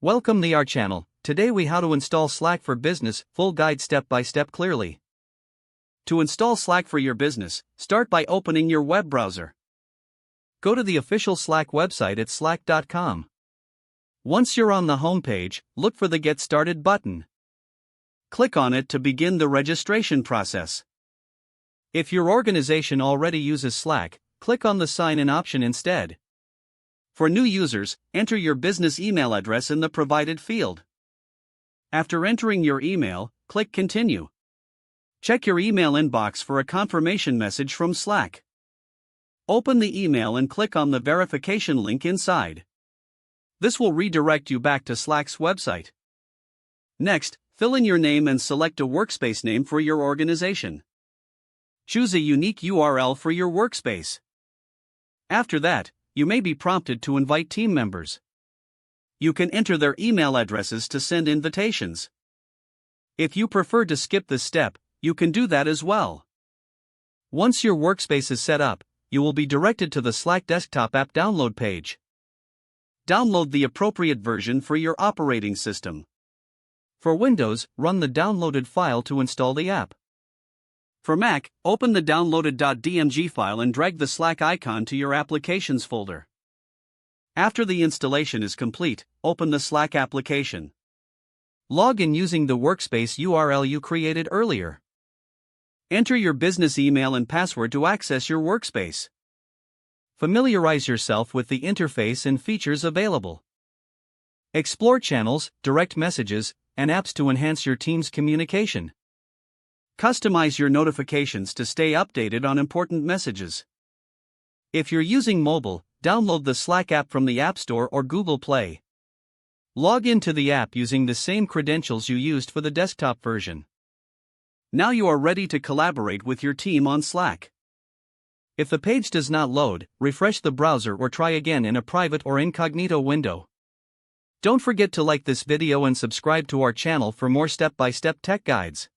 Welcome to our channel. Today we how to install Slack for Business, full guide step by step clearly. To install Slack for your business, start by opening your web browser. Go to the official Slack website at slack.com. Once you're on the home page, look for the Get Started button. Click on it to begin the registration process. If your organization already uses Slack, click on the Sign In option instead. For new users, enter your business email address in the provided field. After entering your email, click Continue. Check your email inbox for a confirmation message from Slack. Open the email and click on the verification link inside. This will redirect you back to Slack's website. Next, fill in your name and select a workspace name for your organization. Choose a unique URL for your workspace. After that, you may be prompted to invite team members. You can enter their email addresses to send invitations. If you prefer to skip this step, you can do that as well. Once your workspace is set up, you will be directed to the Slack desktop app download page. Download the appropriate version for your operating system. For Windows, run the downloaded file to install the app. For Mac, open the downloaded .dmg file and drag the Slack icon to your Applications folder. After the installation is complete, open the Slack application. Log in using the workspace URL you created earlier. Enter your business email and password to access your workspace. Familiarize yourself with the interface and features available. Explore channels, direct messages, and apps to enhance your team's communication. Customize your notifications to stay updated on important messages. If you're using mobile, download the Slack app from the App Store or Google Play. Log into the app using the same credentials you used for the desktop version. Now you are ready to collaborate with your team on Slack. If the page does not load, refresh the browser or try again in a private or incognito window. Don't forget to like this video and subscribe to our channel for more step-by-step tech guides.